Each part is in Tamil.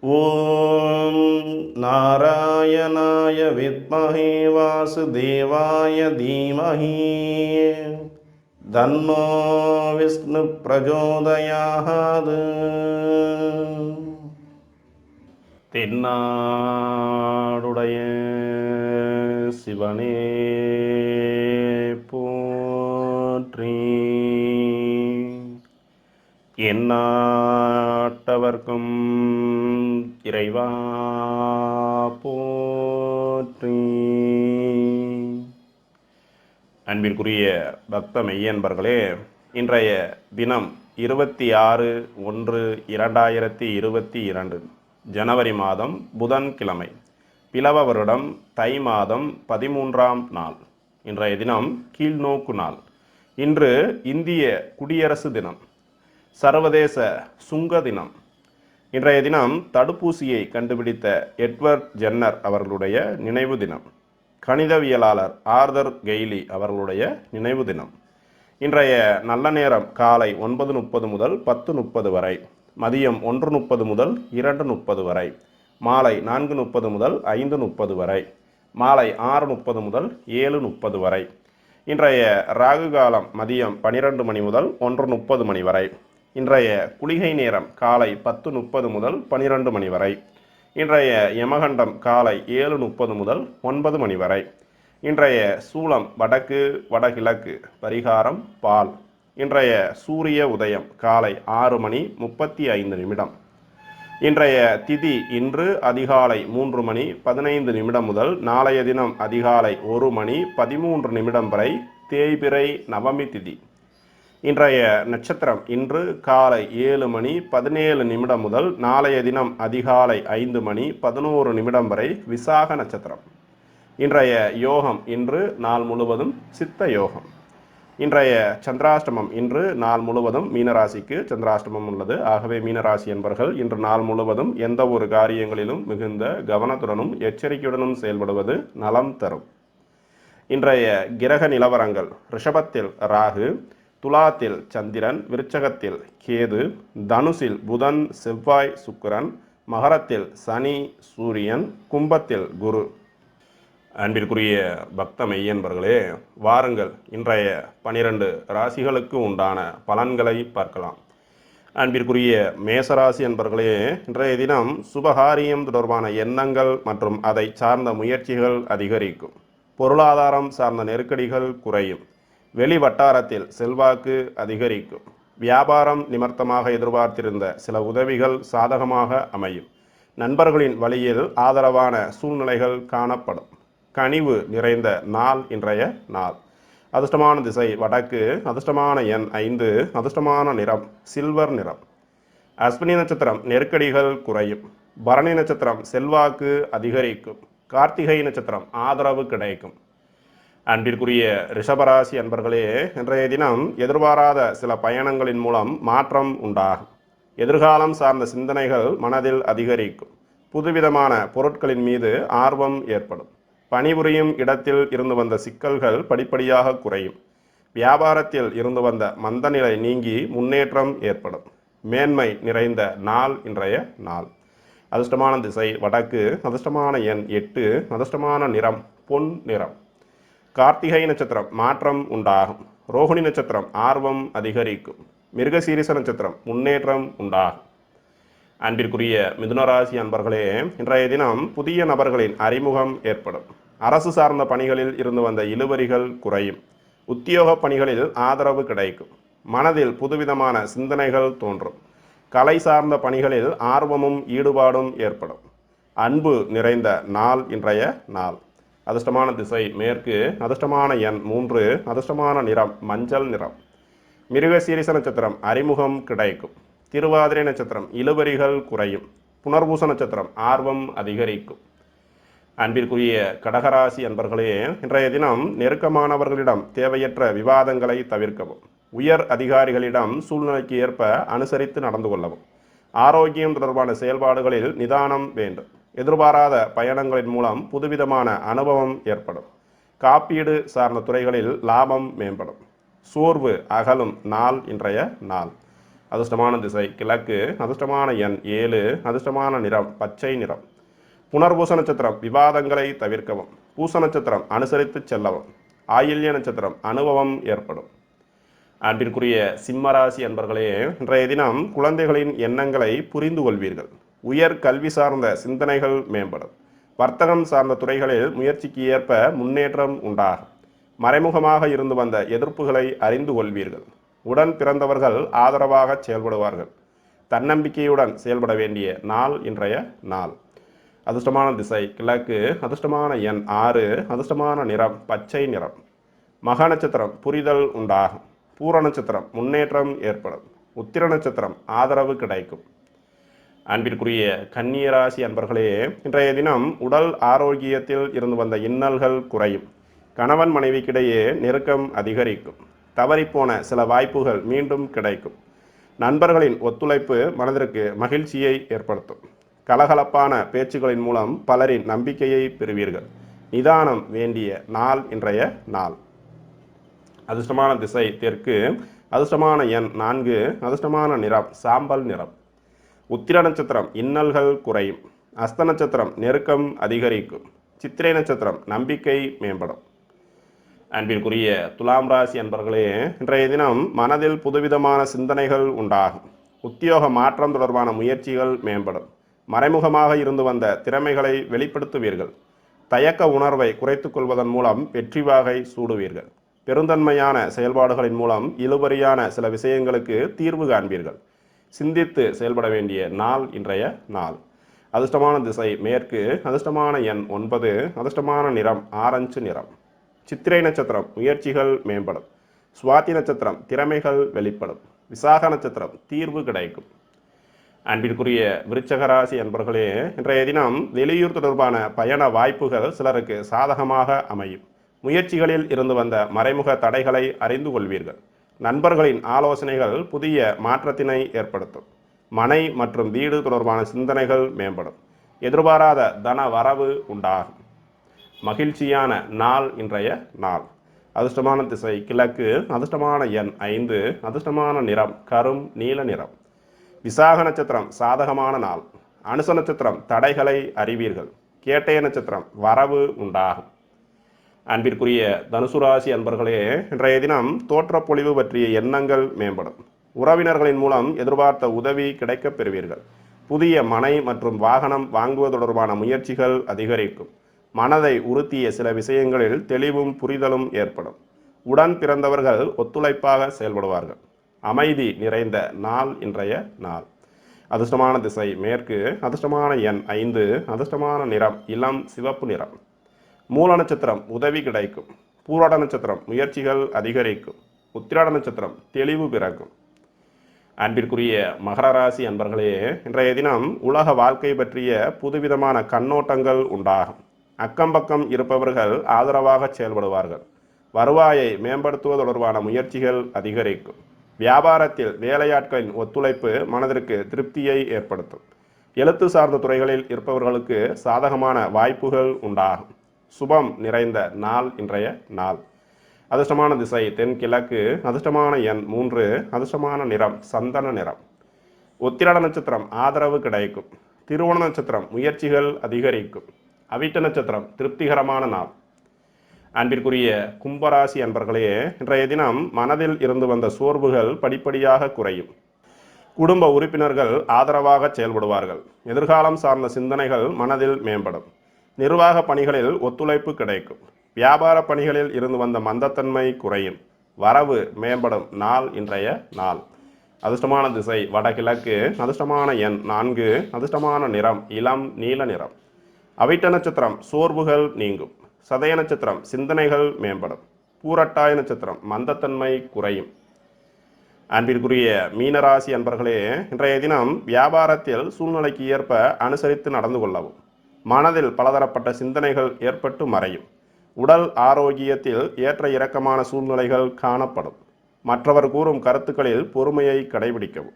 ஓம் நாராயணாய வித்மஹே வாசுதேவாய தீமஹி தன்னோ விஷ்ணு பிரச்சோதயாத். தென்னாடுடைய சிவனே போற்றி, எந்நாட்டவர்க்கும் இறைவா போற்றி. அன்பிற்குரிய பக்த மெய்யன்பர்களே, இன்றைய தினம் 26/1/2022 ஜனவரி மாதம் புதன்கிழமை, பிலவ வருடம் தை மாதம் 13ஆம் நாள். இன்றைய தினம் கீழ்நோக்கு நாள். இன்று இந்திய குடியரசு தினம், சர்வதேச சுங்க தினம். இன்றைய தினம் தடுப்பூசியை கண்டுபிடித்த எட்வர்ட் ஜென்னர் அவர்களுடைய நினைவு தினம். கணிதவியலாளர் ஆர்தர் கெய்லி அவர்களுடைய நினைவு தினம். இன்றைய நல்ல நேரம் காலை 9:30 முதல் 10:30 வரை, மதியம் 1:30 முதல் 2:30 வரை, மாலை 4:30 முதல் 5:30 வரை, மாலை 6:30 முதல் 7:30 வரை. இன்றைய ராகு காலம் மதியம் 12 மணி முதல் 1:30 மணி வரை. இன்றைய குளிகை நேரம் காலை 10:30 முதல் 12 மணி வரை. இன்றைய யமகண்டம் காலை 7:30 முதல் 9 மணி வரை. இன்றைய சூலம் வடக்கு வடகிழக்கு, பரிகாரம் பால். இன்றைய சூரிய உதயம் காலை 6:35. இன்றைய திதி இன்று அதிகாலை 3:15 முதல் நாளைய தினம் அதிகாலை 1:13 வரை தேய்பிறை நவமி திதி. இன்றைய நட்சத்திரம் இன்று காலை 7:17 முதல் நாளைய தினம் அதிகாலை 5:11 வரை விசாக நட்சத்திரம். இன்றைய யோகம் இன்று நாள் முழுவதும் சித்த யோகம். இன்றைய சந்திராஷ்டமம் இன்று நாள் முழுவதும் மீனராசிக்கு சந்திராஷ்டமம் உள்ளது. ஆகவே மீனராசி என்பவர்கள் இன்று நாள் முழுவதும் எந்த ஒரு காரியங்களிலும் மிகுந்த கவனத்துடனும் எச்சரிக்கையுடனும் செயல்படுவது நலம் தரும். இன்றைய கிரக நிலவரங்கள்: ரிஷபத்தில் ராகு, துலாத்தில் சந்திரன், விருச்சகத்தில் கேது, தனுசில் புதன் செவ்வாய் சுக்கிரன், மகரத்தில் சனி சூரியன், கும்பத்தில் குரு. அன்பிற்குரிய பக்த மெய்யன்பர்களே, வாருங்கள் இன்றைய 12 ராசிகளுக்கு உண்டான பலன்களை பார்க்கலாம். அன்பிற்குரிய மேசராசி அன்பர்களே, இன்றைய தினம் சுபகாரியம் தொடர்பான எண்ணங்கள் மற்றும் அதை சார்ந்த முயற்சிகள் அதிகரிக்கும். பொருளாதாரம் சார்ந்த நெருக்கடிகள் குறையும். வெளி வட்டாரத்தில் செல்வாக்கு அதிகரிக்கும். வியாபாரம் நிமித்தமாக எதிர்பார்த்திருந்த சில உதவிகள் சாதகமாக அமையும். நண்பர்களின் வழியில் ஆதரவான சூழ்நிலைகள் காணப்படும். கனிவு நிறைந்த நாள் இன்றைய நாள். அதிர்ஷ்டமான திசை வடக்கு, அதிர்ஷ்டமான எண் 5, அதிர்ஷ்டமான நிறம் சில்வர் நிறம். அஸ்வினி நட்சத்திரம் நெருக்கடிகள் குறையும். பரணி நட்சத்திரம் செல்வாக்கு அதிகரிக்கும். கார்த்திகை நட்சத்திரம் ஆதரவு கிடைக்கும். அன்பிற்குரிய ரிஷபராசி அன்பர்களே, இன்றைய தினம் எதிர்பாராத சில பயணங்களின் மூலம் மாற்றம் உண்டாகும். எதிர்காலம் சார்ந்த சிந்தனைகள் மனதில் அதிகரிக்கும். புதுவிதமான பொருட்களின் மீது ஆர்வம் ஏற்படும். பணிபுரியும் இடத்தில் இருந்து வந்த சிக்கல்கள் படிப்படியாக குறையும். வியாபாரத்தில் இருந்து வந்த மந்தநிலை நீங்கி முன்னேற்றம் ஏற்படும். மேன்மை நிறைந்த நாள் இன்றைய நாள். அதிர்ஷ்டமான திசை வடக்கு, அதிர்ஷ்டமான எண் 8, அதிர்ஷ்டமான நிறம் பொன் நிறம். கார்த்திகை நட்சத்திரம் மாற்றம் உண்டாகும். ரோகிணி நட்சத்திரம் ஆர்வம் அதிகரிக்கும். மிருகசீரிச நட்சத்திரம் முன்னேற்றம் உண்டாகும். அன்பிற்குரிய மிதுனராசி அன்பர்களே, இன்றைய தினம் புதிய நபர்களின் அறிமுகம் ஏற்படும். அரசு சார்ந்த பணிகளில் இருந்து வந்த இழுபறிகள் குறையும். உத்தியோக பணிகளில் ஆதரவு கிடைக்கும். மனதில் புதுவிதமான சிந்தனைகள் தோன்றும். கலை சார்ந்த பணிகளில் ஆர்வமும் ஈடுபாடும் ஏற்படும். அன்பு நிறைந்த நாள் இன்றைய நாள். அதிர்ஷ்டமான திசை மேற்கு, அதிர்ஷ்டமான எண் 3, அதிர்ஷ்டமான நிறம் மஞ்சள் நிறம். மிருகசீரிச நட்சத்திரம் அறிமுகம் கிடைக்கும். திருவாதிரை நட்சத்திரம் இழுபறிகள் குறையும். புனர்பூச நட்சத்திரம் ஆர்வம் அதிகரிக்கும். அன்பிற்குரிய கடகராசி அன்பர்களே, இன்றைய தினம் நெருக்கமானவர்களிடம் தேவையற்ற விவாதங்களை தவிர்க்கவும். உயர் அதிகாரிகளிடம் சூழ்நிலைக்கு ஏற்ப அனுசரித்து நடந்து கொள்ளவும். ஆரோக்கியம் தொடர்பான செயல்பாடுகளில் நிதானம் வேண்டும். எதிர்பாராத பயணங்களின் மூலம் புதுவிதமான அனுபவம் ஏற்படும். காப்பீடு சார்ந்த துறைகளில் லாபம் மேம்படும். சோர்வு அகலும் நாள் இன்றைய நாள். அதிர்ஷ்டமான திசை கிழக்கு. அதிர்ஷ்டமான எண் 7. அதிர்ஷ்டமான நிறம் பச்சை நிறம். புனர்பூச நட்சத்திரம் விவாதங்களை தவிர்க்கவும். பூச நட்சத்திரம் அனுசரித்து செல்லவும். ஆயில்ய நட்சத்திரம் அனுபவம் ஏற்படும். அன்பிற்குரிய சிம்மராசி அன்பர்களே, இன்றைய தினம் குழந்தைகளின் எண்ணங்களை புரிந்து கொள்வீர்கள். உயர் கல்வி சார்ந்த சிந்தனைகள் மேம்படும். வர்த்தகம் சார்ந்த துறைகளில் முயற்சிக்கு ஏற்ப முன்னேற்றம் உண்டாகும். மறைமுகமாக இருந்து வந்த எதிர்ப்புகளை அறிந்து கொள்வீர்கள். உடன் பிறந்தவர்கள் ஆதரவாக செயல்படுவார்கள். தன்னம்பிக்கையுடன் செயல்பட வேண்டிய நாள் இன்றைய நாள். அதிர்ஷ்டமான திசை கிழக்கு. அதிர்ஷ்டமான எண் 6. அதிர்ஷ்டமான நிறம் பச்சை நிறம். மக நட்சத்திரம் புரிதல் உண்டாகும். பூர நட்சத்திரம் முன்னேற்றம் ஏற்படும். உத்திர நட்சத்திரம் ஆதரவு கிடைக்கும். அன்பிற்குரிய கன்னியராசி அன்பர்களே, இன்றைய தினம் உடல் ஆரோக்கியத்தில் இருந்து வந்த இன்னல்கள் குறையும். கணவன் மனைவிக்கிடையே நெருக்கம் அதிகரிக்கும். தவறிப்போன சில வாய்ப்புகள் மீண்டும் கிடைக்கும். நண்பர்களின் ஒத்துழைப்பு மனதிற்கு மகிழ்ச்சியை ஏற்படுத்தும். கலகலப்பான பேச்சுகளின் மூலம் பலரின் நம்பிக்கையை பெறுவீர்கள். நிதானம் வேண்டிய நாள் இன்றைய நாள். அதிர்ஷ்டமான திசை தெற்கு. அதிர்ஷ்டமான எண் 4. அதிர்ஷ்டமான நிறம் சாம்பல் நிறம். உத்திர நட்சத்திரம் இன்னல்கள் குறையும். அஸ்த நட்சத்திரம் நெருக்கம் அதிகரிக்கும். சித்திரை நட்சத்திரம் நம்பிக்கை மேம்படும். அன்பிற்குரிய துலாம் ராசி அன்பர்களே, இன்றைய தினம் மனதில் புதுவிதமான சிந்தனைகள் உண்டாகும். உத்தியோக மாற்றம் தொடர்பான முயற்சிகள் மேம்படும். மறைமுகமாக இருந்து வந்த திறமைகளை வெளிப்படுத்துவீர்கள். தயக்க உணர்வை குறைத்துக் கொள்வதன் மூலம் வெற்றி வாகை சூடுவீர்கள். பெருந்தன்மையான செயல்பாடுகளின் மூலம் இழுபறியான சில விஷயங்களுக்கு தீர்வு காண்பீர்கள். சிந்தித்து செயல்பட வேண்டிய நாள் இன்றைய நாள். அதிர்ஷ்டமான திசை மேற்கு. அதிர்ஷ்டமான எண் 9. அதிர்ஷ்டமான நிறம் ஆரஞ்சு நிறம். சித்திரை நட்சத்திரம் முயற்சிகள் மேம்படும். சுவாதி நட்சத்திரம் திறமைகள் வெளிப்படும். விசாக நட்சத்திரம் தீர்வு கிடைக்கும். அன்பிற்குரிய விருச்சக ராசி அன்பர்களே, இன்றைய தினம் வெளியூர் தொடர்பான பயண வாய்ப்புகள் சிலருக்கு சாதகமாக அமையும். முயற்சிகளில் இருந்து வந்த மறைமுக தடைகளை அறிந்து கொள்வீர்கள். நண்பர்களின் ஆலோசனைகள் புதிய மாற்றத்தினை ஏற்படுத்தும். மனை மற்றும் வீடு தொடர்பான சிந்தனைகள் மேம்படும். எதிர்பாராத தன வரவு உண்டாகும். மகிழ்ச்சியான நாள் இன்றைய நாள். அதிர்ஷ்டமான திசை கிழக்கு. அதிர்ஷ்டமான எண் 5. அதிர்ஷ்டமான நிறம் கரும் நீல நிறம். விசாக நட்சத்திரம் சாதகமான நாள். அனுச நட்சத்திரம் தடைகளை அறிவீர்கள். கேட்டய நட்சத்திரம் வரவு உண்டாகும். அன்பிற்குரிய தனுசு ராசி அன்பர்களே, இன்றைய தினம் தோற்றப்பொழிவு பற்றிய எண்ணங்கள் மேம்படும். உறவினர்களின் மூலம் எதிர்பார்த்த உதவி கிடைக்கப் பெறுவீர்கள். புதிய மனை மற்றும் வாகனம் வாங்குவது தொடர்பான முயற்சிகள் அதிகரிக்கும். மனதை உறுத்திய சில விஷயங்களில் தெளிவும் புரிதலும் ஏற்படும். உடன் பிறந்தவர்கள் ஒத்துழைப்பாக செயல்படுவார்கள். அமைதி நிறைந்த நாள் இன்றைய நாள். அதிர்ஷ்டமான திசை மேற்கு. அதிர்ஷ்டமான எண் 5. அதிர்ஷ்டமான நிறம் இளம் சிவப்பு நிறம். மூல நட்சத்திரம் உதவி கிடைக்கும். பூராட நட்சத்திரம் முயற்சிகள் அதிகரிக்கும். உத்திராட நட்சத்திரம் தெளிவு பிறக்கும். அன்பிற்குரிய மகர ராசி அன்பர்களே, இன்றைய தினம் உலக வாழ்க்கை பற்றிய புதுவிதமான கண்ணோட்டங்கள் உண்டாகும். அக்கம்பக்கம் இருப்பவர்கள் ஆதரவாக செயல்படுவார்கள். வருவாயை மேம்படுத்துவது தொடர்பான முயற்சிகள் அதிகரிக்கும். வியாபாரத்தில் வேலையாட்களின் ஒத்துழைப்பு மனதிற்கு திருப்தியை ஏற்படுத்தும். எழுத்து சார்ந்த துறைகளில் இருப்பவர்களுக்கு சாதகமான வாய்ப்புகள் உண்டாகும். சுபம் நிறைந்த நாள் இன்றைய நாள். அதிர்ஷ்டமான திசை தென்கிழக்கு. அதிர்ஷ்டமான எண் 3. அதிர்ஷ்டமான நிறம் சந்தன நிறம். உத்திராட நட்சத்திரம் ஆதரவு கிடைக்கும். திருவோண நட்சத்திரம் முயற்சிகள் அதிகரிக்கும். அவிட்ட நட்சத்திரம் திருப்திகரமான நாள். அன்பிற்குரிய கும்பராசி அன்பர்களே, இன்றைய தினம் மனதில் இருந்து வந்த சோர்வுகள் படிப்படியாக குறையும். குடும்ப உறுப்பினர்கள் ஆதரவாக செயல்படுவார்கள். எதிர்காலம் சார்ந்த சிந்தனைகள் மனதில் மேம்படும். நிர்வாக பணிகளில் ஒத்துழைப்பு கிடைக்கும். வியாபார பணிகளில் இருந்து வந்த மந்தத்தன்மை குறையும். வரவு மேம்படும் நாள் இன்றைய நாள். அதிர்ஷ்டமான திசை வடகிழக்கு. அதிர்ஷ்டமான எண் 4. அதிர்ஷ்டமான நிறம் இளம் நீல நிறம். அவிட்ட நட்சத்திரம் சோர்வுகள் நீங்கும். சதய நட்சத்திரம் சிந்தனைகள் மேம்படும். பூரட்டாய நட்சத்திரம் மந்தத்தன்மை குறையும். அன்பிற்குரிய மீனராசி அன்பர்களே, இன்றைய தினம் வியாபாரத்தில் சூழ்நிலைக்கு ஏற்ப அனுசரித்து நடந்து கொள்ளவும். மனதில் பலதரப்பட்ட சிந்தனைகள் ஏற்பட்டு மறையும். உடல் ஆரோக்கியத்தில் ஏற்ற இறக்கமான சூழ்நிலைகள் காணப்படும். மற்றவர் கூறும் கருத்துக்களில் பொறுமையை கடைபிடிக்கவும்.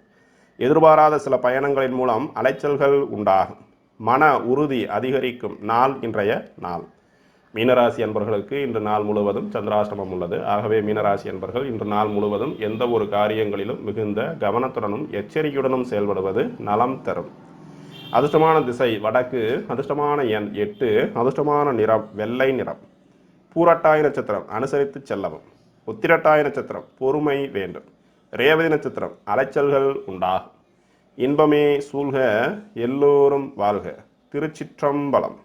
எதிர்பாராத சில பயணங்களின் மூலம் அலைச்சல்கள் உண்டாகும். மன உறுதி அதிகரிக்கும் நாள் இன்றைய நாள். மீனராசி அன்பர்களுக்கு இன்று நாள் முழுவதும் சந்திராஷ்டமம் உள்ளது. ஆகவே மீனராசி அன்பர்கள் இன்று நாள் முழுவதும் எந்த ஒரு காரியங்களிலும் மிகுந்த கவனத்துடனும் எச்சரிக்கையுடனும் செயல்படுவது நலம் தரும். அதிர்ஷ்டமான திசை வடக்கு, அதிர்ஷ்டமான எண் 8, அதிர்ஷ்டமான நிறம் வெள்ளை நிறம். பூரட்டாதி நட்சத்திரம் அனுசரித்து செல்லவும். உத்திரட்டாதி நட்சத்திரம் பொறுமை வேண்டும். ரேவதி நட்சத்திரம் அலைச்சல்கள் உண்டாகும். இன்பமே சூழ்க, எல்லோரும் வாழ்க. திருச்சிற்றம்பலம்.